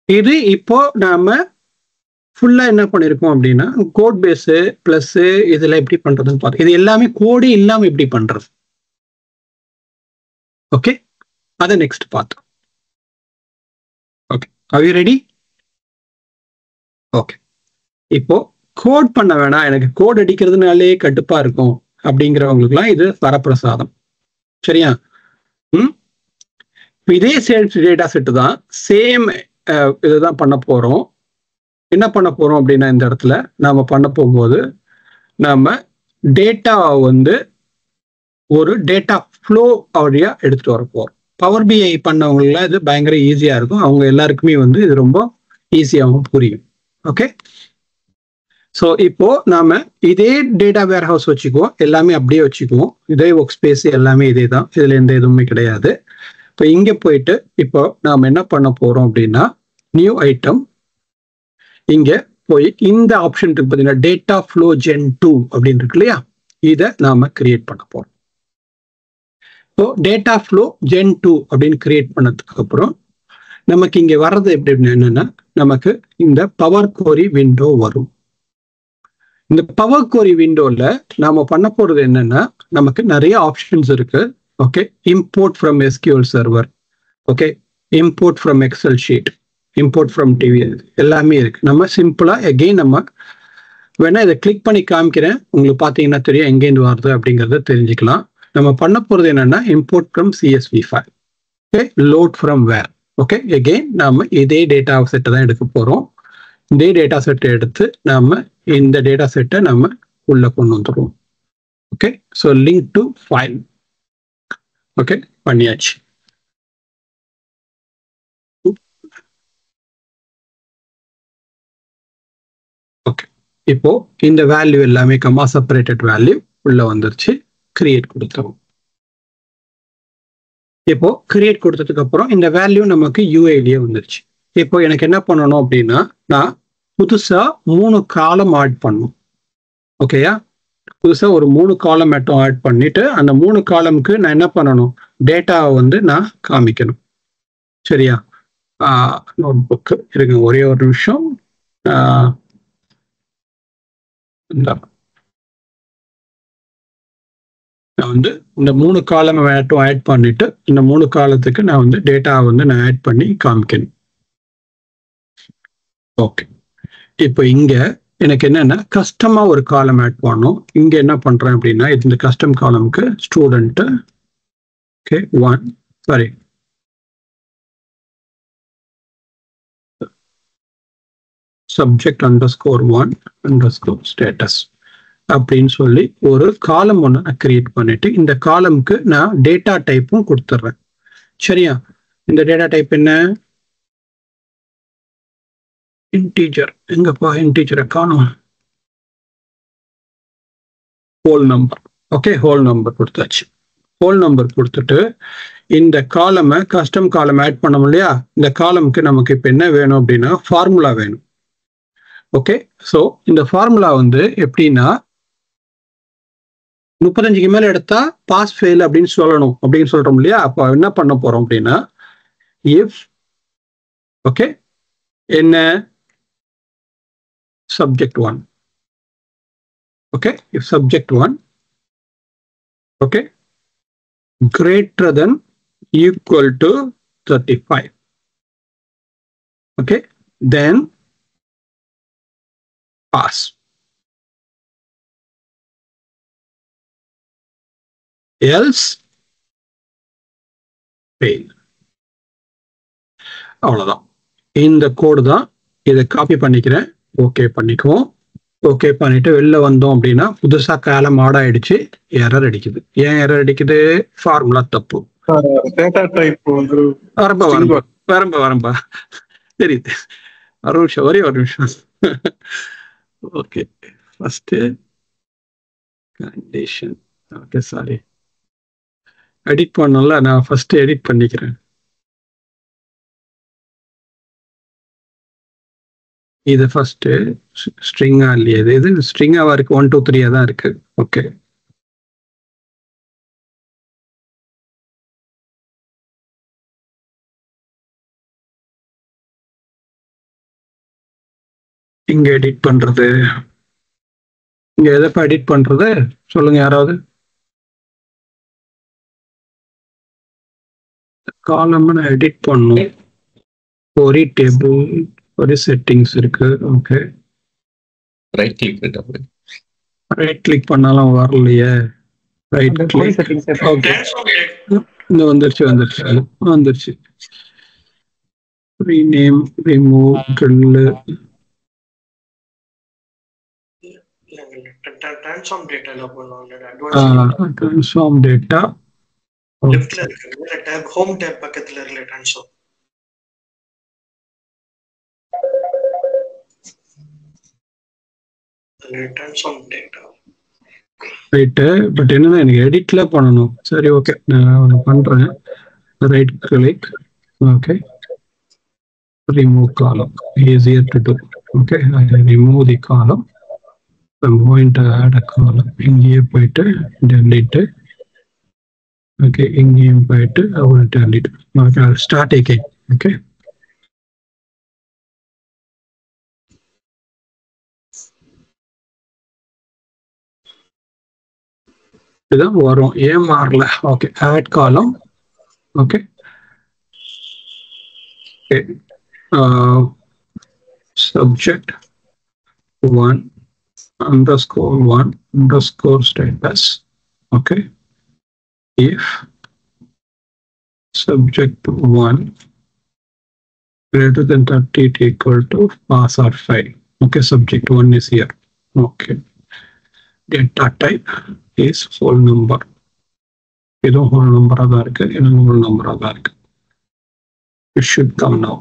இது இப்போ நாம ஃபுல்லா என்ன பண்ணிருக்கோம் அப்படின்னா கோட் பேஸ் பிளஸ் இதுல எப்படி பண்றதுன்னு பாருங்க. இது எல்லாமே கோடு இல்லாம எப்படி பண்றது. ஓகே, அதை நெக்ஸ்ட் பார்த்தோம். Okay, are you ready? Okay, இப்போ கோட் பண்ண வேணாம், எனக்கு கோட் அடிக்கிறதுனாலே கடுப்பா இருக்கும் அப்படிங்கிறவங்களுக்குலாம் இது வரப்பிரசாதம். சரியா? இதே சேல்ஸ் டேட்டா செட்டு தான், சேம் இதுதான் பண்ண போறோம். என்ன பண்ண போறோம் அப்படின்னா இந்த இடத்துல நாம பண்ண போகும்போது நாம டேட்டாவை வந்து ஒரு டேட்டா ஃப்ளோ வழியா எடுத்துட்டு வர போறோம். பவர் பிஐ பண்ணவங்கள இது பயங்கர ஈஸியா இருக்கும், அவங்க எல்லாருக்குமே வந்து இது ரொம்ப ஈஸியாகவும் புரியும். ஓகே, ஸோ இப்போ நாம இதே டேட்டா வேர் ஹவுஸ் வச்சுக்குவோம், எல்லாமே அப்படியே வச்சுக்குவோம், இதே ஒர்க் ஸ்பேஸ் எல்லாமே இதே தான், இதுல எந்த எதுவுமே கிடையாது. இப்போ இங்க போயிட்டு இப்போ நாம என்ன பண்ண போறோம் அப்படின்னா நியூ ஐட்டம், இங்க போய் இந்த ஆப்ஷன் இருக்கு பார்த்தீங்கன்னா டேட்டா ஃப்ளோ ஜென் 2 அப்படின்னு இருக்கு இல்லையா, இதை நாம கிரியேட் பண்ண போறோம். ஸோ டேட்டா ஃப்ளோ ஜென் 2 அப்படின்னு கிரியேட் பண்ணதுக்கு அப்புறம் நமக்கு இங்க வர்றது எப்படி என்னன்னா நமக்கு இந்த பவர் கோரி விண்டோ வரும். இந்த பவர் கோரி விண்டோல நாம பண்ண போறது என்னன்னா நமக்கு நிறைய ஆப்ஷன்ஸ் இருக்கு. Okay, import from SQL server, okay, import from Excel sheet, import from TV, எல்லாமே இருக்கு. நம்ம சிம்பிளா எகெயின் நம்ம வேணா இதை கிளிக் பண்ணி காமிக்கிறேன், உங்களுக்கு பார்த்தீங்கன்னா தெரியும் எங்கேருந்து வருது அப்படிங்கிறத தெரிஞ்சுக்கலாம். நம்ம பண்ண போறது என்னன்னா import from CSV file, okay, load from where. Okay, again நாம இதே டேட்டா செட்டை தான் எடுக்க போறோம். இதே டேட்டா செட்டை எடுத்து நாம இந்த டேட்டா செட்டை நம்ம உள்ள கொண்டு வந்துடுவோம். Okay, so link to file. Okay, பண்ணியாச்சு. ஓகே, இப்போ இந்த வேல்யூ எல்லாமே கமா செப்பரேட்டட் வேல்யூ உள்ள வந்துருச்சு. கிரியேட் கொடுத்துருவோம். இப்போ கிரியேட் கொடுத்ததுக்கு அப்புறம் இந்த வேல்யூ நமக்கு யூஐடியே வந்துருச்சு. இப்போ எனக்கு என்ன பண்ணணும் அப்படின்னா நான் புதுசா 3 காலம் ஆட் பண்ணும். ஓகேயா, புதுசா ஒரு 3 காலம் மட்டும் ஆட் பண்ணிட்டு அந்த 3 காலமுக்கு நான் என்ன பண்ணணும், டேட்டாவை வந்து நான் காமிக்கணும். சரியா? நோட் புக் இருங்க, ஒரே ஒரு நிமிஷம். நான் வந்து இந்த 3 காலம் மட்டும் ஆட் பண்ணிட்டு இந்த 3 காலத்துக்கு நான் வந்து டேட்டா வந்து நான் ஆட் பண்ணி காமிக்கணும். ஓகே, இப்போ இங்க எனக்கு என்னன்னா கஸ்டமா ஒரு காலம் ஆட் பண்ணணும். இங்க என்ன பண்றேன் அப்படின்னா இந்த கஸ்டம் காலமுக்கு student, okay, 1 sorry subject underscore 1 underscore status அப்படின்னு சொல்லி ஒரு காலம் ஒன்று நான் கிரியேட் பண்ணிட்டு இந்த காலமுக்கு நான் டேட்டா டைப்பும் கொடுத்துட்றேன். சரியா? இந்த டேட்டா டைப் என்ன, இன்டீஜர். எங்கப்பா இன்டீஜரை காணும், whole number. Okay, whole number கொடுத்தாச்சு. ஹோல் நம்பர் கொடுத்துட்டு இந்த காலமை கஸ்டம் காலம் ஆட் பண்ணோம் இல்லையா, இந்த காலமுக்கு நமக்கு இப்போ என்ன வேணும் அப்படின்னா ஃபார்முலா வேணும். ஓகே, ஸோ இந்த ஃபார்முலா வந்து எப்படின்னா 35க்கு மேல எடுத்தா பாஸ் ஃபெயில் அப்படின்னு சொல்லணும் அப்படின்னு சொல்றோம் இல்லையா. அப்போ என்ன பண்ண போறோம் அப்படின்னா இஃப், ஓகே, என்ன subject 1, okay, if subject 1, okay, greater than equal to 35, okay, then pass, else fail. அவ்வளவுதான். இந்த கோடு தான். இதை காப்பி பண்ணிக்கிறேன், ஓகே பண்ணிக்குவோம். ஓகே பண்ணிட்டு வெளில வந்தோம் அப்படின்னா புதுசா காலம் ஆட் ஆயிடுச்சு, எரர் அடிக்குது. ஏன் எரர் அடிக்குது? ஃபார்முலா தப்பு. டேட்டா டைப் வந்து வரம்பா தெரியுது. ஒரு நிமிஷம், ஒரே ஒரு நிமிஷம். Okay, first condition. Okay, sorry, edit பண்ணல, நான் ஃபர்ஸ்ட் எடிட் பண்ணிக்கிறேன். இது ஃபர்ஸ்ட் ஸ்ட்ரிங்கா இல்லையா, இது ஸ்ட்ரிங்காவா இருக்கு, 1 2 3 தான் இருக்கு. ஓகே, இங்க எடிட் பண்றது, இங்க எதப்ப எடிட் பண்றது சொல்லுங்க யாராவது. காலம் நான் எடிட் பண்ணும், ஒரு டேபிள் ஒரு செட்டிங்ஸ் இருக்கு. Okay, right click right click பண்ணாலும் வரலையே. ரைட் கிளிக், ஓகே, இந்த வந்துருச்சு. ரீநேம், ரிமூவ், ட்ரில், ட்ரான்ஸ்ஃபார்ம் டேட்டால போடலாம். ட்ரான்ஸ்ஃபார்ம் டேட்டா லெஃப்ட்ல இருக்கு டேப், ஹோம் டேப் பக்கத்துல இருக்கு transform. Transform data right. But என்னன்னா எனக்கு எடிட்ல பண்ணணும். சரி, ஓகே, நான் ஒன்று பண்றேன். Right click, okay, remove column, easier to do. Okay, I remove the column. I'm going to add a column. இங்கே போயிட்டு delete. Okay, இங்கேயும் போயிட்டு I will delete. Okay, I'll start again. Okay. இதுதான் வரும், ஏன் மாறல? Okay, add column. Okay. Okay. Subject 1 underscore 1 underscore status. Okay. If subject 1 greater than 30 equal to pass or fail. Okay, subject 1 is here. Okay. Data type is whole number. This whole number is whole number. It should come now.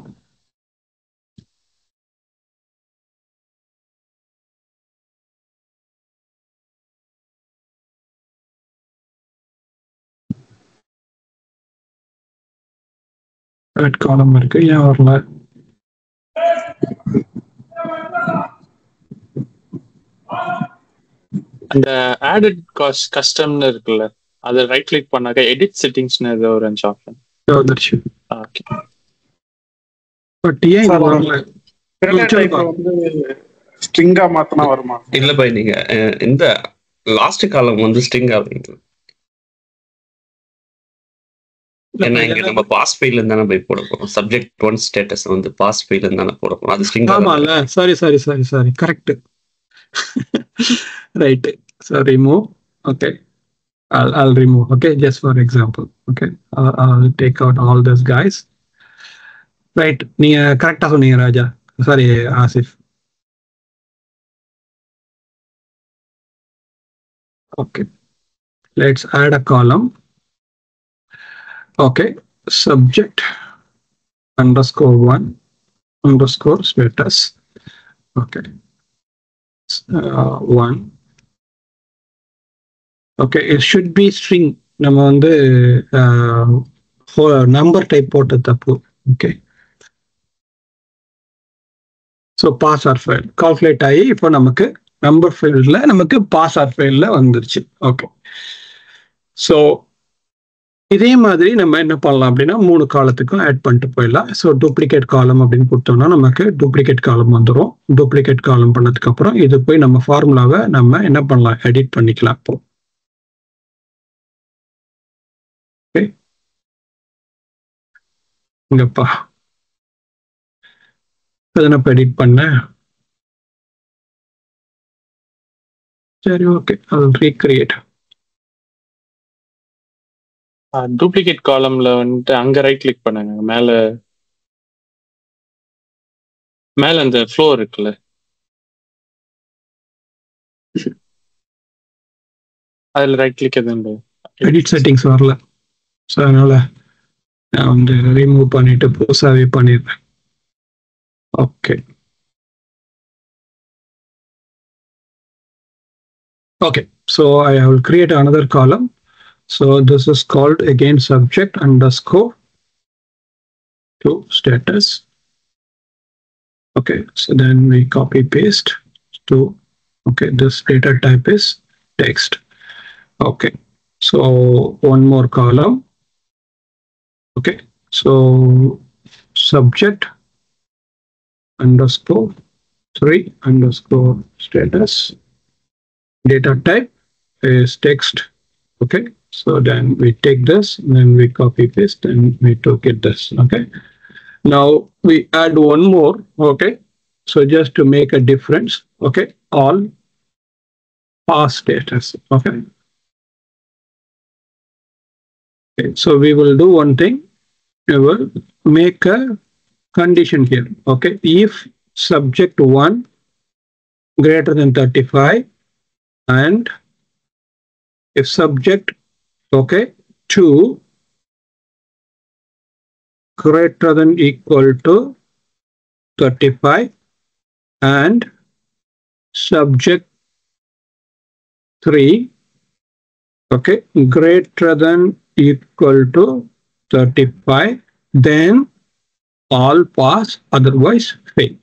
Add column இருக்கு, ஏன் வரல? அந்த added cost customனு இருக்குல்ல, அத right click பண்ணாக்க edit செட்டிங்ஸ்னு ஏதோ ஒரு option வந்துருச்சு. ஓகே, பட் ஏன் இது வரல? ஸ்ட்ரிங்கா மாத்தினா வருமா? இல்ல பை, நீங்க இந்த லாஸ்ட் காலம் வந்து ஸ்ட்ரிங் ஆகுங்க. ஏன்னா இங்க நம்ம பாஸ் ஃபைல்ல இருந்தா போய் போட போறோம். சப்ஜெக்ட் 1 ஸ்டேட்டஸ் வந்து பாஸ் ஃபைல்ல இருந்தா போட போறோம். அது ஸ்ட்ரிங் ஆமால. Sorry correct. Right. So remove. Okay, I'll remove. Okay, just for example. Okay, I'll take out all these guys. Right, நீங்க கரெக்டா சொன்னீங்க Raja. Sorry Asif. Okay, let's add a column. Okay, subject underscore 1 underscore status. Okay, 1. Okay, it should be string. நம்ம வந்து number type போட்ட தப்பு. Okay, so pass or fail calculate ஆகி இப்போ நமக்கு நம்பர் ஃபைல்ல நமக்கு பாஸ் ஆர் ஃபைல்ல வந்துருச்சு. ஓகே, ஸோ இதே மாதிரி நம்ம என்ன பண்ணலாம் அப்படின்னா 3 காலத்துக்கும் ஆட் பண்ணிட்டு போயிடலாம். ஸோ டூப்ளிகேட் காலம் அப்படின்னு கொடுத்தோம்னா நமக்கு டூப்ளிகேட் காலம் வந்துடும். டூப்ளிகேட் காலம் பண்ணதுக்கு அப்புறம் இது போய் நம்ம ஃபார்முலாவை நம்ம என்ன பண்ணலாம், எடிட் பண்ணிக்கலாம். இப்போ இங்கப்பா நான் எடிட் பண்ணேன். சரி, ஓகே, I'll recreate. டூப்ளிகேட் காலம்ல வந்துட்டு அங்க ரைட் கிளிக் பண்ணுங்க. மேல அந்த ஃப்ளோர் இருக்குல்ல, அதுல ரைட் கிளிக் எதுவும் எடிட் செட்டிங்ஸ் வரல. ஸோ அதனால நான் வந்து ரிமூவ் பண்ணிட்டு புதுசாகவே பண்ணிடுறேன். Okay, okay, so I will create another column. So this is called again subject underscore to status. Okay, so then we copy paste to, okay, this data type is text. Okay, so one more column. Okay, so subject underscore 3 underscore status. Data type is text. Okay, so then we take this, and then we copy paste, and we took it this. Okay, now we add one more. Okay, so just to make a difference. Okay, all pass status. Okay. Okay, so we will do one thing. We will make a condition here. Okay, if subject 1 greater than 35 and if subject 2 greater than equal to 35 and subject 3 greater than equal to 35, then all pass, otherwise fail.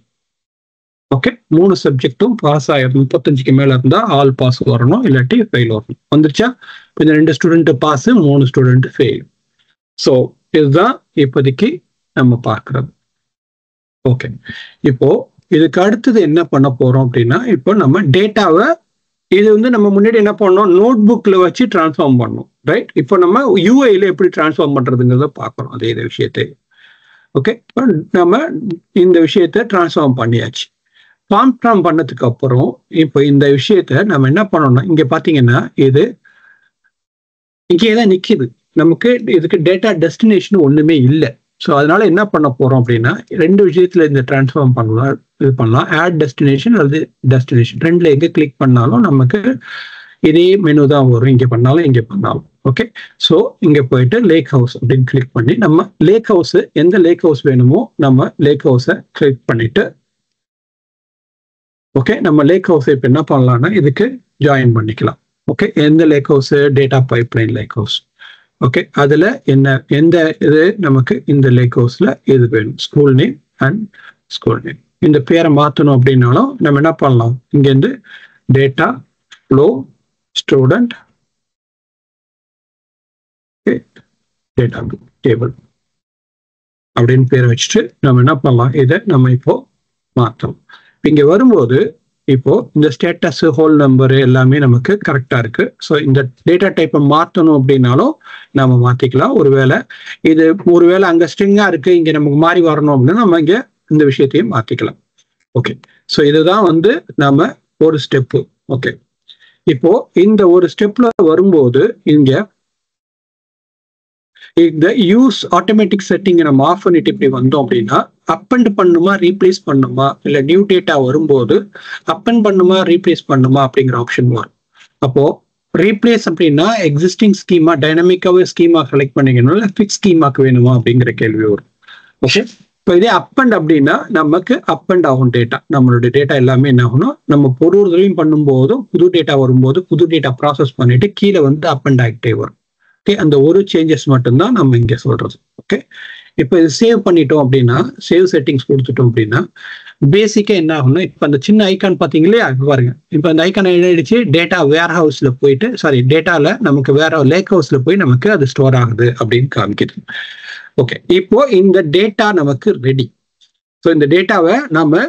Okay, 3 சப்ஜெக்டும் pass ஆயிரும். 35க்கு மேல இருந்தா all pass வரணும், இல்லாட்டி fail வரணும். வந்துருச்சா? கொஞ்சம் 2 student pass, 3 student fail. So இதுதான் இப்போதைக்கு நம்ம பார்க்கறது. ஓகே, இப்போ இதுக்கு அடுத்தது என்ன பண்ண போறோம் அப்படின்னா, இப்போ நம்ம டேட்டாவை இது நம்ம முன்னாடி என்ன பண்ணோம், நோட் புக்ல வச்சு டிரான்ஸ்ஃபார்ம் பண்ணோம். ரைட், இப்போ நம்ம யூஐல எப்படி டிரான்ஸ்ஃபார்ம் பண்றதுங்கிறத பார்க்கறோம். அதே விஷயத்தை ஓகே, நம்ம இந்த விஷயத்தை டிரான்ஸ்ஃபார்ம் பண்ணியாச்சு. டிரான்ஸ்ஃபார்ம் பண்ணதுக்கு அப்புறம் இப்போ இந்த விஷயத்த நம்ம என்ன பண்ணோம்னா, இங்க பாத்தீங்கன்னா இது இங்கேதான் நிக்குது. நமக்கு இதுக்கு டேட்டா டெஸ்டினேஷன் ஒண்ணுமே இல்லை. ஸோ அதனால என்ன பண்ண போறோம் அப்படின்னா, 2 விஷயத்துல இந்த டிரான்ஸ்ஃபார்ம் பண்ணலாம். இது பண்ணலாம், ஆட் டெஸ்டினேஷன் அல்லது டெஸ்டினேஷன். 2ல எங்க கிளிக் பண்ணாலும் நமக்கு இதே மெனு தான் வரும். இங்க பண்ணாலும் இங்க பண்ணாலும். ஓகே, ஸோ இங்க போயிட்டு லேக் ஹவுஸ் அப்படின்னு கிளிக் பண்ணி நம்ம லேக் ஹவுஸ், எந்த லேக் ஹவுஸ் வேணுமோ நம்ம லேக் ஹவுஸை கிளிக் பண்ணிட்டு ஓகே, நம்ம லேக் ஹவுஸ் இப்போ என்ன பண்ணலாம்னா இதுக்கு ஜாயின் பண்ணிக்கலாம். ஓகே, எந்த lake house, data pipeline lake house. Okay, அதுல எந்த இது நமக்கு இந்த லேக் ஹவுஸ்ல இது வேணும், school name and school name. இந்த பேரை மாற்றணும் அப்படின்னாலும் நம்ம என்ன பண்ணலாம், இங்கேருந்து data flow student data table அப்படின்னு பேரை வச்சுட்டு நம்ம என்ன பண்ணலாம், இதை நம்ம இப்போ மாற்றோம். இங்க வரும்போது இப்போ இந்த ஸ்டேட்டஸ், ஹோல் நம்பர் எல்லாமே நமக்கு கரெக்டா இருக்கு. ஸோ இந்த டேட்டா டைப்பை மாற்றணும் அப்படின்னாலும் நம்ம மாத்திக்கலாம். ஒருவேளை அங்க ஸ்ட்ரிங்கா இருக்கு, இங்க நமக்கு மாறி வரணும் அப்படின்னா நம்ம இங்க இந்த விஷயத்தையும் மாத்திக்கலாம். ஓகே, ஸோ இதுதான் நம்ம ஒரு ஸ்டெப்பு. ஓகே, இப்போ இந்த ஒரு ஸ்டெப்ல வரும்போது இங்க இந்த யூஸ் ஆட்டோமேட்டிக் செட்டிங் நம்ம ஆஃப் பண்ணிட்டு இப்படி வந்தோம் அப்படின்னா, அப்பண்ட் பண்ணுமா ரீப்ளேஸ் பண்ணுமா, இல்ல நியூ டேட்டா வரும்போது அப்பண்ட் பண்ணுமா ரீப்ளேஸ் பண்ணுமா அப்படிங்கிற ஆப்ஷன் வரும். அப்போ ரீப்ளேஸ் அப்படின்னா எக்ஸிஸ்டிங் ஸ்கீமா டைனமிக்காவே ஸ்கீமா செலக்ட் பண்ணிக்கணும், இல்லை ஃபிக்ஸ் ஸ்கீமாக்கு வேணுமா அப்படிங்கிற கேள்வி வரும். ஓகே, இப்போ இதே அப்பண்ட் அப்படின்னா நமக்கு அப்பண்ட் ஆகும் டேட்டா. நம்மளுடைய டேட்டா எல்லாமே என்ன ஆகணும், நம்ம பொருளையும் பண்ணும்போதும் புது டேட்டா வரும்போது புது டேட்டா ப்ராசஸ் பண்ணிட்டு கீழே அப்பண்ட் ஆகிட்டே வரும். ஓகே, அந்த ஒரு சேஞ்சஸ் மட்டும்தான் நம்ம இங்க சொல்றது. ஓகே, இப்போ இது சேவ் பண்ணிட்டோம் அப்படின்னா, சேவ் செட்டிங்ஸ் கொடுத்துட்டோம் அப்படின்னா பேசிக்கா என்ன ஆகணும், இப்போ அந்த சின்ன ஐக்கான் பாத்தீங்க இல்லையா, பாருங்க. இப்போ அந்த ஐக்கான் எழுதிச்சு டேட்டா வேர் ஹவுஸ்ல போயிட்டு, டேட்டால நமக்கு வேற லேக் ஹவுஸ்ல போய் நமக்கு அது ஸ்டோர் ஆகுது அப்படின்னு காமிக்குது. ஓகே, இப்போ இந்த டேட்டா நமக்கு ரெடி. ஸோ இந்த டேட்டாவை நாம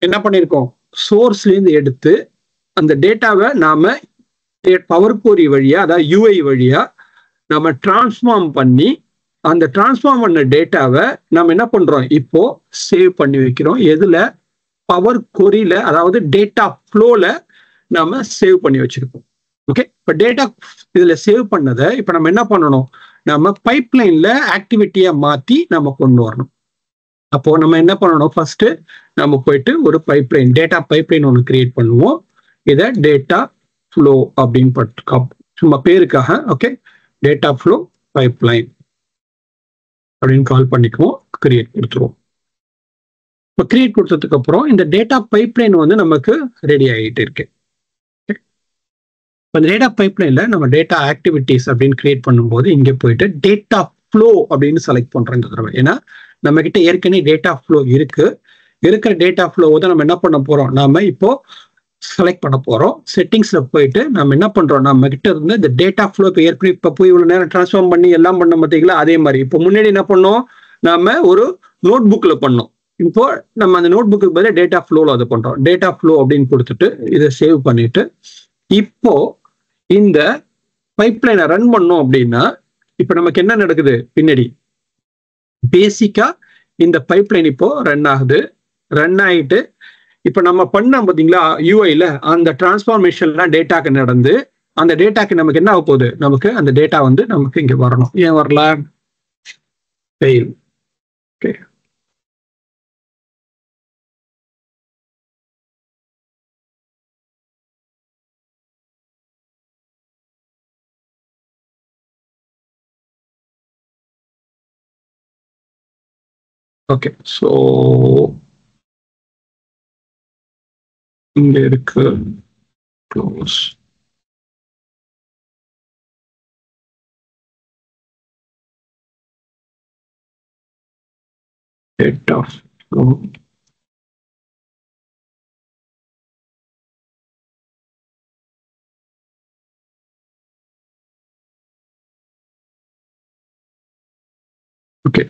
என்ன பண்ணிருக்கோம், சோர்ஸ்ல இருந்து எடுத்து அந்த டேட்டாவை நாம பவர் கோரி வழியா, அதாவது யூஐ வழியா நம்ம டிரான்ஸ்ஃபார்ம் பண்ணி, அந்த டிரான்ஸ்ஃபார்ம் பண்ண டேட்டாவை நம்ம என்ன பண்றோம், இப்போ சேவ் பண்ணி வைக்கிறோம். எதுல, பவர் கொரியில, அதாவது டேட்டா ஃப்ளோல நம்ம சேவ் பண்ணி வச்சிருக்கோம். ஓகே, இப்போ டேட்டா இதுல சேவ் பண்ணதை இப்போ நம்ம என்ன பண்ணணும், நம்ம பைப்லைன்ல ஆக்டிவிட்டியா மாத்தி நம்ம கொண்டு வரணும். அப்போ நம்ம என்ன பண்ணணும், ஃபர்ஸ்ட் நம்ம போயிட்டு ஒரு பைப்லைன், டேட்டா பைப்லைன் ஒன்று கிரியேட் பண்ணுவோம். இதை டேட்டா ஃப்ளோ அப்படின்னு சும்மா பேருக்காக, ஓகே, டேட்டா ஃப்ளோ பைப்லைன் அப்படின்னு கால் பண்ணிக்குவோம், கிரியேட் கொடுத்துருவோம். இப்போ கிரியேட் கொடுத்ததுக்கு அப்புறம் இந்த டேட்டா பைப்லைன் நமக்கு ரெடி ஆகிட்டு இருக்கு. இப்போ இந்த டேட்டா பைப்லைன்ல நம்ம டேட்டா ஆக்டிவிட்டிஸ் அப்படின்னு கிரியேட் பண்ணும்போது இங்கே போயிட்டு டேட்டா ஃப்ளோ அப்படின்னு செலக்ட் பண்றோம் இந்த தடவை. ஏன்னா நம்ம கிட்ட ஏற்கனவே டேட்டா ஃப்ளோ இருக்கிற டேட்டா ஃப்ளோவை தான் நம்ம என்ன பண்ண போறோம், நாம இப்போ செலக்ட் பண்ண போறோம். செட்டிங்ஸ்ல போயிட்டு நம்ம என்ன பண்றோம், நம்ம கிட்ட இருந்து இந்த டேட்டா ஃப்ளோ இப்போ ஏற்கனவே இப்போ போய் இவ்வளவு நேரம் டிரான்ஸ்ஃபார்ம் பண்ணி எல்லாம் பண்ண பார்த்தீங்களா, அதே மாதிரி இப்போ முன்னாடி என்ன பண்ணோம், நாம ஒரு நோட் புக்ல பண்ணோம். இப்போ நம்ம அந்த நோட் புக்கு பதிலாக டேட்டா ஃப்ளோவில் அதை பண்றோம். டேட்டா ஃப்ளோ அப்படின்னு கொடுத்துட்டு இதை சேவ் பண்ணிட்டு இப்போ இந்த பைப்லைனை ரன் பண்ணோம் அப்படின்னா இப்போ நமக்கு என்ன நடக்குது பின்னாடி? பேசிக்கா இந்த பைப்லைன் இப்போ ரன் ஆகுது. ரன் ஆகிட்டு இப்போ நம்ம பண்ண பார்த்தீங்களா யூஐல அந்த டிரான்ஸ்ஃபார்மேஷன்லாம் டேட்டாக்கு நடந்து அந்த டேட்டாக்கு நமக்கு என்ன ஆக போகுது? நமக்கு அந்த டேட்டா வந்து நமக்கு இங்க வரணும். ஏன் வரல? ஃபெயில். Okay, okay. ஸோ இங்க இருக்கு close. Data flow. Okay.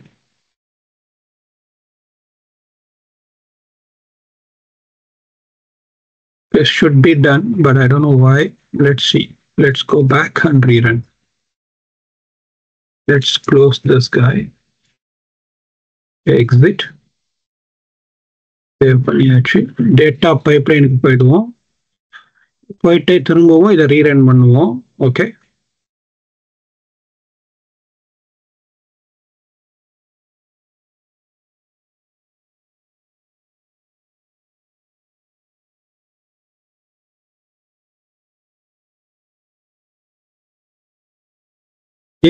This should be done, but I don't know why. Let's see. Let's go back and rerun. Let's close this guy. Exit. Save பண்ணியாச்சு. Data பைப்லைனுக்கு போயிடுவோம். போயிட்டு திரும்பவும் இதை rerun பண்ணுவோம். Okay,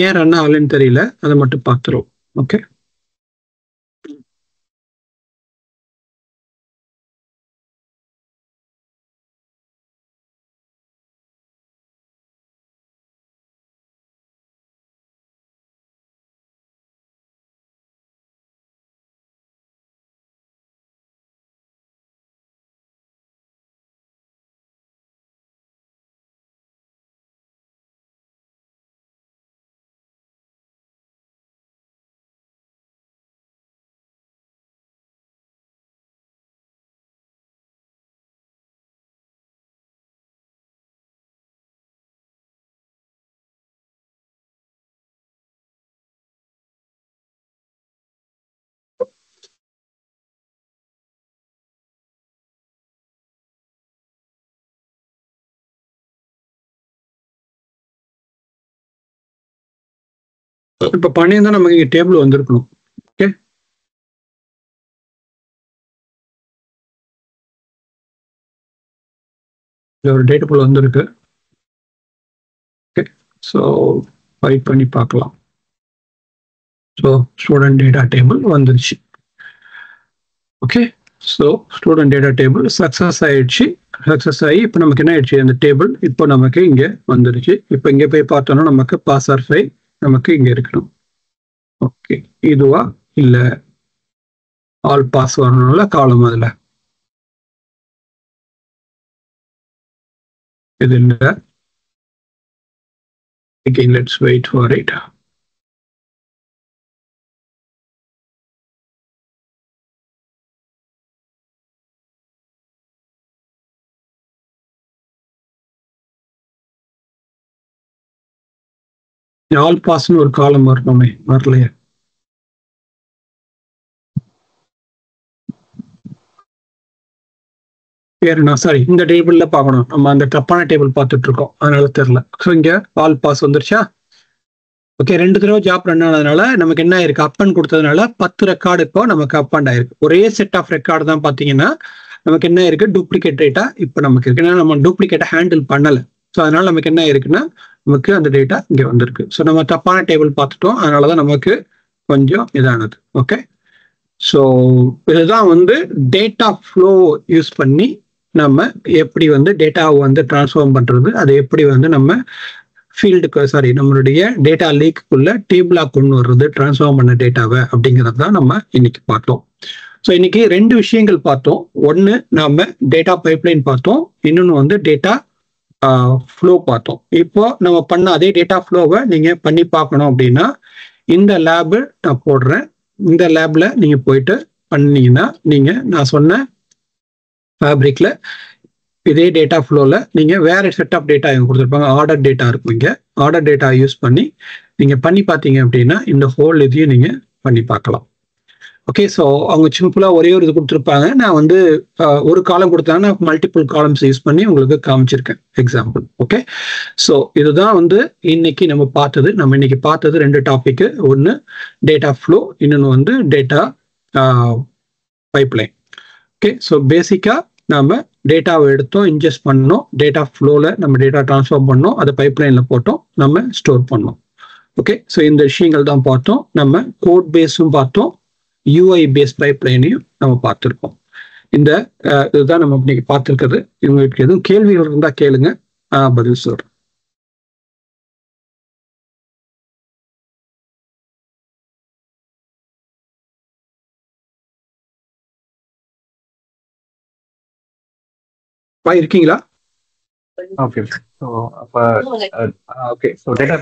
ஏன் run ஆகலன்னு தெரியல, அதை மட்டும் பார்த்துருவோம். ஓகே, இப்ப பண்ணியிருந்தா நமக்கு இங்க டேபிள் வந்திருக்கணும். ஓகே, ஒரு டேட்டா வந்திருக்கு. ஓகே, ஸோ ஃபைட் பண்ணி பார்க்கலாம். ஸோ ஸ்டூடெண்ட் டேட்டா டேபிள் வந்துருச்சு. Okay, so student data table success ஆயிடுச்சு. சக்ஸஸ் ஆகி இப்போ நமக்கு என்ன ஆயிடுச்சு? அந்த டேபிள் இப்போ நமக்கு இங்கே வந்துருச்சு. இப்போ இங்கே போய் பார்த்தோம்னா நமக்கு பாஸ்ஆர் ஃபைல் நமக்கு இங்கே இருக்கணும். ஓகே, இதுவா இல்லை ஆல் பாஸ் வரணும்ல காலம்? அதில் இது இல்லை. Again, let's wait for it. All பாஸ்னு ஒரு காலம் வரணுமே, வரலையே. சாரி, இந்த டேபிள்ல பார்க்கணும். நம்ம அந்த தப்பான டேபிள் பார்த்துட்டு இருக்கோம், அதனால தெரியல. ஸோ இங்க ஆல் பாஸ் வந்துருச்சா? ஓகே, 2 தடவை ஜாப் ரன் ஆனதுனால நமக்கு என்ன ஆயிருக்கு? அப்பன் கொடுத்ததுனால 10 ரெக்கார்டு இப்போ நமக்கு அப்பண்ட் ஆயிருக்கு. ஒரே செட் ஆஃப் ரெக்கார்டு தான் பார்த்தீங்கன்னா நமக்கு என்ன இருக்கு? டூப்ளிகேட் டேட்டா இப்போ நமக்கு இருக்கு. ஏன்னா நம்ம டூப்ளிகேட்டை ஹேண்டில் பண்ணலை. ஸோ அதனால நமக்கு என்ன இருக்குன்னா நமக்கு அந்த டேட்டா இங்கே வந்திருக்கு. ஸோ நம்ம தப்பான டேபிள் பார்த்துட்டோம், அதனாலதான் நமக்கு கொஞ்சம் இதானது. ஓகே, ஸோ இதுதான் வந்து டேட்டா ஃப்ளோ யூஸ் பண்ணி நம்ம எப்படி வந்து டேட்டாவை வந்து டிரான்ஸ்ஃபார்ம் பண்றது, அதை எப்படி வந்து நம்ம ஃபீல்டுக்கு நம்மளுடைய டேட்டா லீக்குள்ள டேபிளாக கொண்டு வர்றது, டிரான்ஸ்ஃபார்ம் பண்ண டேட்டாவை அப்படிங்கிறது தான் நம்ம இன்னைக்கு பார்த்தோம். ஸோ இன்னைக்கு 2 விஷயங்கள் பார்த்தோம். ஒன்று நம்ம டேட்டா பைப்லைன் பார்த்தோம், இன்னொன்று வந்து டேட்டா ஃப்ளோ பார்த்தோம். இப்போ நம்ம பண்ண அதே டேட்டா ஃப்ளோவை நீங்க பண்ணி பார்க்கணும் அப்படின்னா இந்த லேபு நான் போடுறேன். இந்த லேப்ல நீங்க போயிட்டு பண்ணீங்கன்னா நீங்கள் நான் சொன்ன ஃபேப்ரிக்கில் இதே டேட்டா ஃப்ளோவில் நீங்கள் வேறு செட் ஆஃப் டேட்டா இவங்க கொடுத்துருப்பாங்க. ஆர்டர் டேட்டா இருக்கும். இங்கே ஆர்டர் டேட்டா யூஸ் பண்ணி நீங்கள் பண்ணி பார்த்தீங்க அப்படின்னா இந்த ஹோல் இதையும் நீங்கள் பண்ணி பார்க்கலாம். ஓகே, ஸோ அவங்க சிம்பிளாக ஒரே ஒரு இது கொடுத்துருப்பாங்க. நான் வந்து ஒரு காலம் கொடுத்தாங்கன்னா மல்டிபிள் காலம்ஸ் யூஸ் பண்ணி உங்களுக்கு காமிச்சிருக்கேன் எக்ஸாம்பிள். ஓகே, ஸோ இதுதான் வந்து இன்னைக்கு நம்ம பார்த்தது. நம்ம இன்னைக்கு பார்த்தது 2 டாபிக். ஒன்று டேட்டா ஃப்ளோ, இன்னொன்று வந்து டேட்டா பைப்லைன். ஓகே, ஸோ பேசிக்காக நம்ம டேட்டாவை எடுத்தோம், இன்ஜெஸ்ட் பண்ணோம், டேட்டா ஃப்ளோவில் நம்ம டேட்டா ட்ரான்ஸ்ஃபார்ம் பண்ணோம், அதை பைப்லைனில் போட்டோம், நம்ம ஸ்டோர் பண்ணோம். ஓகே, ஸோ இந்த விஷயங்கள் தான் பார்த்தோம். நம்ம கோட் பேஸும் பார்த்தோம், யூஐ பேஸ் பைப்லைனையும் நம்ம பார்த்துருக்கோம். இந்த இதுதான் நம்ம இன்னைக்கு பார்த்துருக்கிறது. இவங்களுக்கு எதுவும் கேள்விகள் இருந்தால் கேளுங்க, பதில் சொல்கிறேன். இருக்கீங்களா? ஓகே, ஸோ அப்போ ஓகே, ஸோ டேட்டா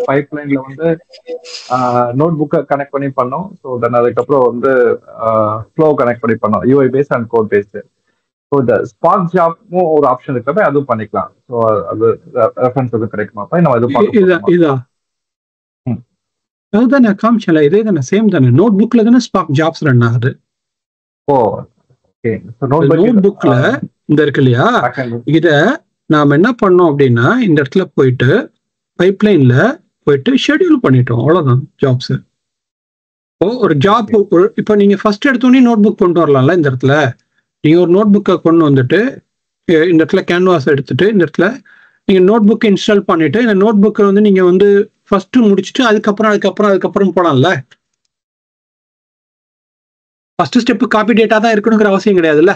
பைப்லைன்ல வந்து நோட் புக்கை கனெக்ட் பண்ணி பண்ணோம். ஸோ தென் அதுக்கப்புறம் வந்து ஃப்ளோ கனெக்ட் பண்ணி பண்ணோம், UI base and code based. So இந்த ஸ்பார்க் ஜாப்மும் ஒரு ஆப்ஷன் இருக்கிறப்ப அதுவும் பண்ணிக்கலாம். ஸோ அது ரெஃபரன்ஸ் எதுவும் கிடைக்குமா? நம்ம இதுதான் அதுதான் நான் காமிச்சல, இதே தானே, சேம் தானே. நோட் புக்ல தானே ஸ்பார்க் ஜாப்ஸ் ரன் ஆகுது. ஓ, நோட் புக்ல இந்த இருக்கு இல்லையா, இத நாம என்ன பண்ணோம் அப்படின்னா இந்த இடத்துல போயிட்டு பைப்லைன்ல போயிட்டு ஷெட்யூல் பண்ணிட்டோம், அவ்வளவுதான் ஜாப்ஸ். ஒரு ஜாப் இப்போ நீங்க ஃபர்ஸ்ட் எடுத்தோடனே நோட் புக் கொண்டு வரலாம்ல. இந்த இடத்துல நீங்க ஒரு நோட் புக்கை கொண்டு வந்துட்டு இந்த இடத்துல கேன்வாஸ் எடுத்துட்டு இந்த இடத்துல நீங்க நோட் புக் இன்ஸ்டால் பண்ணிட்டு இந்த நோட் புக்கை வந்து நீங்க வந்து ஃபர்ஸ்ட் முடிச்சுட்டு அதுக்கப்புறம் போலாம்ல. ஃபர்ஸ்ட் ஸ்டெப் காப்பி டேட்டா தான் இருக்கணுங்கிற அவசியம் கிடையாதுல்ல.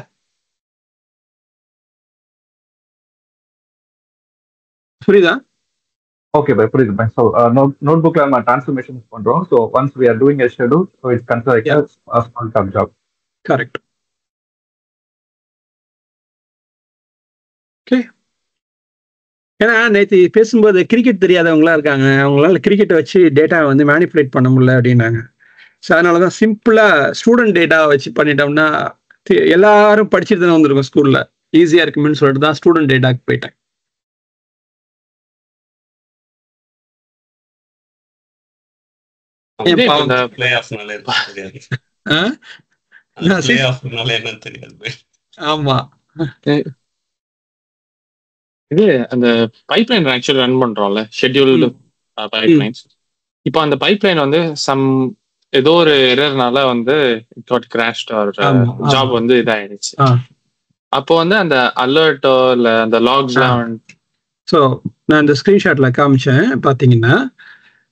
புரியுதா? ஓகே பை, புரியுது பை. ஸோ நோட் புக்ல நம்ம ட்ரான்ஸ்ஃபர்மேஷன் பண்றோம். So once we are doing a schedule, so it's considered a small term job. Correct. Okay, ஏன்னா நேற்று பேசும்போது கிரிக்கெட் தெரியாதவங்களா இருக்காங்க, அவங்களால கிரிக்கெட்டை வச்சு டேட்டா வந்து மேனிப்புலேட் பண்ண முடியல அப்படின்னாங்க. ஸோ அதனால தான் சிம்பிளாக ஸ்டூடெண்ட் டேட்டா வச்சு பண்ணிட்டோம்னா எல்லாரும் படிச்சுட்டு தானே வந்திருக்கோம் ஸ்கூலில், ஈஸியாக இருக்குன்னு சொல்லிட்டு தான் ஸ்டூடெண்ட் டேட்டாக்கு போயிட்டேன். ஆமா, இது அந்த பைப்லைன் ஆக்சுவலி ரன் பண்றோம்ல, ஷெட்யூல்டு பைப்லைன்ஸ். இப்போ அந்த பைப்லைன் வந்து ஏதோ ஒரு எரர்னால வந்து it got crashed or job வந்து இதாயிடுச்சு. அப்போ வந்து அந்த அலர்ட்டோ இல்ல அந்த லாக்ஸ்லாம். ஸோ நான் இந்த ஸ்கிரீன்ஷாட்ல காமிச்சேன் பார்த்தீங்கன்னா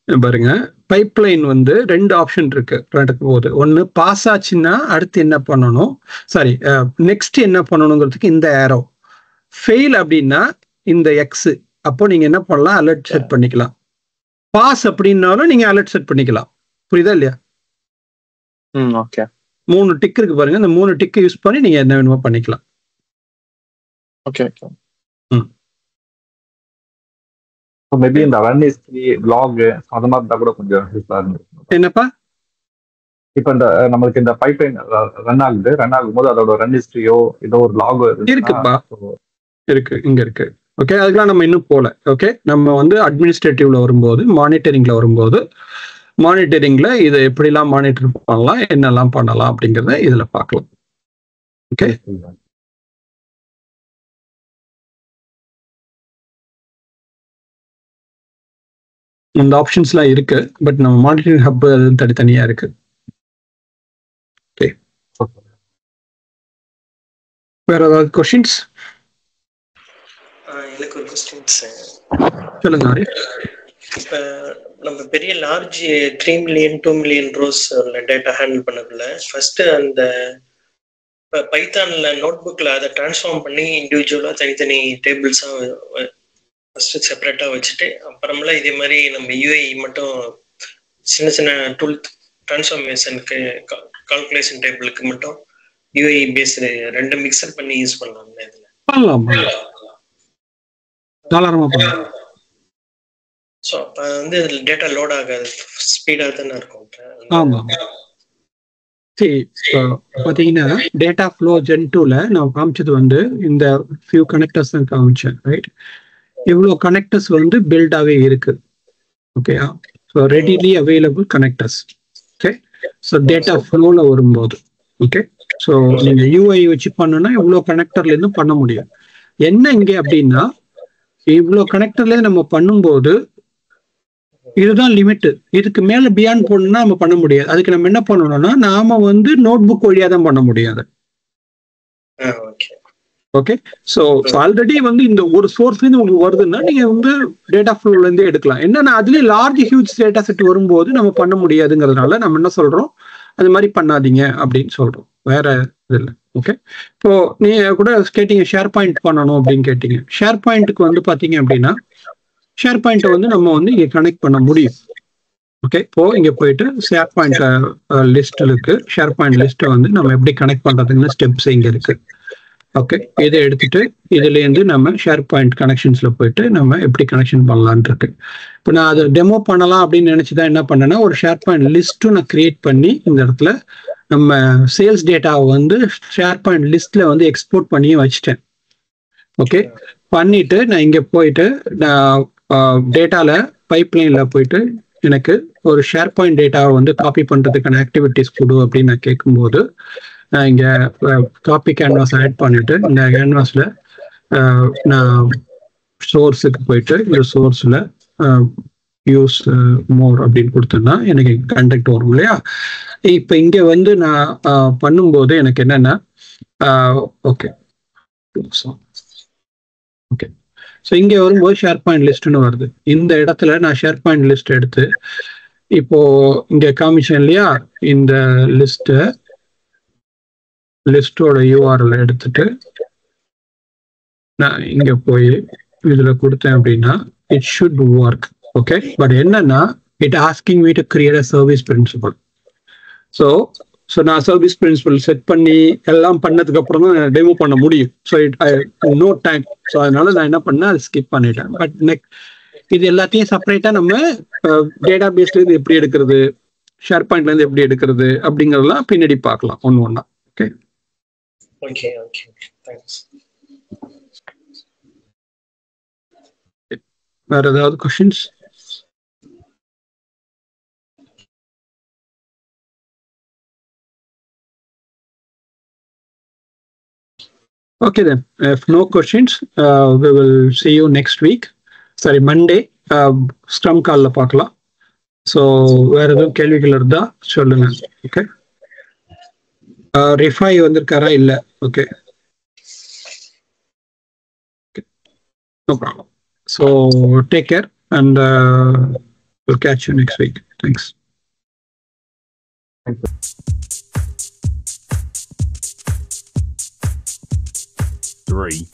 பாருங்க, பைப்லைன் வந்து 2 ஆப்ஷன் இருக்கு நடக்கும் போது. ஒன்று பாஸ் ஆச்சுன்னா அடுத்து என்ன பண்ணணும், சாரி நெக்ஸ்ட் என்ன பண்ணணுங்கிறதுக்கு இந்த ஏரோ. ஃபெயில் அப்படின்னா இந்த எக்ஸ், அப்போ நீங்க என்ன பண்ணலாம், அலர்ட் செட் பண்ணிக்கலாம். பாஸ் அப்படின்னாலும் நீங்க அலர்ட் செட் பண்ணிக்கலாம். புரியுதா இல்லையா? ஓகே, 3 டிக் இருக்கு பாருங்க, இந்த 3 டிக் யூஸ் பண்ணி நீங்க என்ன வேணுமோ பண்ணிக்கலாம். ஓகே, ஸோ மேபி இந்த ரன் ஹிஸ்டரி லாக் அந்த மாதிரி இருந்தால் கூட கொஞ்சம் யூஸ்ஃபுல்லாக இருந்துருக்கும். என்னப்பா, இப்போ இந்த நம்மளுக்கு இந்த பைப்லைன் ரன் ஆகும்போது அதோட ரன் ஹிஸ்டரியோ ஏதோ ஒரு லாக் இருக்குப்பா, இருக்கு, இங்க இருக்கு. ஓகே, அதுக்கெல்லாம் நம்ம இன்னும் போல. ஓகே, நம்ம வந்து அட்மினிஸ்ட்ரேட்டிவ்ல வரும்போது, மானிட்டரிங்ல வரும்போது, மானிட்டரிங்ல இதை எப்படிலாம் மானிட்டர் பண்ணலாம், என்னெல்லாம் பண்ணலாம் அப்படிங்கிறத இதுல பார்க்கலாம். ஓகே, இந்த ஆப்ஷன்ஸ்லாம் இருக்கு, பட் நம்ம மானிட்டரிங் ஹப் தனித்தனியா இருக்கு. ஓகே, வேற ஏதாவது கொஸ்டின்ஸ்? எனக்கு ஒரு கொஸ்டின்ஸ் சொல்லுங்க. இப்போ நம்ம பெரிய large 3 million 2 million rows data handle பண்ணக்குள்ள ஃபர்ஸ்ட் அந்த பைத்தான்ல நோட் புக்ல அதை டிரான்ஸ்ஃபார்ம் பண்ணி இண்டிவிஜுவலா தனித்தனி டேபிள்ஸா ஃபர்ஸ்ட் செப்பரேட்டா வச்சுட்டு அப்புறமெல்லாம் இதே மாதிரி நம்ம யூஐ மட்டும் சின்ன சின்ன டூல் டிரான்ஸ்ஃபார்மேஷனுக்கு கால்குலேஷன் டேபிளுக்கு மட்டும் யூஐ பேஸ் 2 மிக்சர் பண்ணி யூஸ் பண்ணலாம்ல. இதுல பண்ணலாம், தாராளமா பண்ணலாம். ஸோ அப்போ வந்து இதில் டேட்டா லோட் ஆகாது, ஸ்பீடாக தானே இருக்கும். ஆமா, சரி, பார்த்தீங்கன்னா டேட்டா ஃப்ளோ ஜென் 2ல நான் காமிச்சது வந்து இந்த ஃபியூ கனெக்டர்ஸ் தான் காமிச்சேன், ரைட்? இவ்வளோ கனெக்டர்ஸ் வந்து பில்டாகவே இருக்கு. Okay, so readily available connectors. Okay, so data ஃப்ளோவில் வரும்போது ஓகே, ஸோ நீங்கள் யூஐ வச்சு பண்ணணும்னா இவ்வளோ கனெக்டர்லேருந்து பண்ண முடியும். என்ன இங்கே அப்படின்னா இவ்வளோ கனெக்டர்லேருந்து நம்ம பண்ணும்போது இதுதான் லிமிட். இதுக்கு மேல பியாண்ட் போடணும்னா நம்ம பண்ண முடியாது. அதுக்கு நம்ம என்ன பண்ணணும்னா நாம வந்து நோட் புக் வழியா தான் பண்ண முடியாது. ஓகே, ஸோ ஆல்ரெடி வந்து இந்த ஒரு சோர்ஸ்லேருந்து உங்களுக்கு வருதுன்னா நீங்க வந்து டேட்டா ஃப்ளோல இருந்தே எடுக்கலாம். என்னன்னா அதுலேயே லார்ஜ் ஹியூஜ் டேட்டா செட் வரும்போது நம்ம பண்ண முடியாதுங்கிறதுனால நம்ம என்ன சொல்றோம், அது மாதிரி பண்ணாதீங்க அப்படின்னு சொல்றோம். வேற இது இல்லை. ஓகே, இப்போ நீங்க கூட கேட்டீங்க ஷேர் பாயிண்ட் பண்ணணும் அப்படின்னு கேட்டீங்க. ஷேர் பாயிண்ட்டுக்கு வந்து பாத்தீங்க அப்படின்னா ஷேர் பாயிண்ட்டை வந்து நம்ம வந்து இங்கே கனெக்ட் பண்ண முடியும். ஓகே, இப்போ இங்கே போயிட்டு ஷேர் பாயிண்ட் லிஸ்ட் இருக்கு. ஷேர் பாயிண்ட் லிஸ்ட்டை வந்து நம்ம எப்படி கனெக்ட் பண்ணுறதுன்னு ஸ்டெப்ஸ் இங்கே இருக்கு. ஓகே, இதை எடுத்துட்டு இதுலேருந்து நம்ம ஷேர் பாயிண்ட் கனெக்ஷன்ஸ்ல போயிட்டு நம்ம எப்படி கனெக்ஷன் பண்ணலான் இருக்கு. இப்போ நான் அதை டெமோ பண்ணலாம் அப்படின்னு நினச்சிதான் என்ன பண்ணேன்னா ஒரு ஷேர் பாயிண்ட் லிஸ்ட்டும் நான் கிரியேட் பண்ணி இந்த இடத்துல நம்ம சேல்ஸ் டேட்டாவை வந்து ஷேர் பாயிண்ட் லிஸ்ட்ல வந்து எக்ஸ்போர்ட் பண்ணி வச்சுட்டேன். ஓகே, பண்ணிட்டு நான் இங்கே போயிட்டு நான் டேட்டால பைப்லைன்ல போயிட்டு எனக்கு ஒரு ஷேர் பாயிண்ட் டேட்டாவை வந்து காப்பி பண்றதுக்கான ஆக்டிவிட்டிஸ் கொடு அப்படின்னு நான் கேட்கும்போது நான் இங்க காப்பி கேன்வாஸ் ஆட் பண்ணிட்டு இந்த கேன்வாஸ்ல நான் சோர்ஸுக்கு போயிட்டு இந்த சோர்ஸ்ல யூஸ் மோர் அப்படின்னு கொடுத்தேன்னா எனக்கு கண்டக்ட் வரும் இல்லையா. இப்போ இங்க வந்து நான் பண்ணும்போது எனக்கு என்னன்னா ஓகே ஓகே, ஸோ இங்கே வரும்போது ஷேர் பாயிண்ட் லிஸ்ட்னு வருது. இந்த இடத்துல நான் ஷேர் பாயிண்ட் லிஸ்ட் எடுத்து இப்போ இங்கே காமிச்சேன் இல்லையா, இந்த லிஸ்டோட யூஆர்எல் எடுத்துட்டு நான் இங்கே போய் இதில் கொடுத்தேன் அப்படின்னா it should work. Okay, but என்னன்னா it asking me to create a service principal. So நான் சர்வீஸ் பிரின்சிபல் செட் பண்ணி எல்லாம் பண்ணதுக்கு அப்புறம் தான் டெமோ பண்ண முடியும். So no time. ஸோ அதனால நான் என்ன பண்ணேன், அதை ஸ்கிப் பண்ணிட்டேன். பட் இது எல்லாத்தையும் செப்பரேட்டா நம்ம டேட்டா பேஸ்ல இருந்து எப்படி எடுக்கிறது, ஷேர் பாயிண்ட்ல இருந்து எப்படி எடுக்கிறது அப்படிங்கறதெல்லாம் பின்னாடி பார்க்கலாம் ஒன்று ஒன்றா. Okay okay okay, thanks. வேற ஏதாவது questions? Okay then, if no questions, we will see you next week. Sorry, Monday, Scrum call பார்க்கலாம். So வேற எதுவும் கேள்விகள் இருந்தா சொல்லுங்க. ஓகே, ரிஃபை வந்திருக்காரா இல்ல? Okay, no problem. So take care and we'll catch you next week. Thanks. Thank you. 3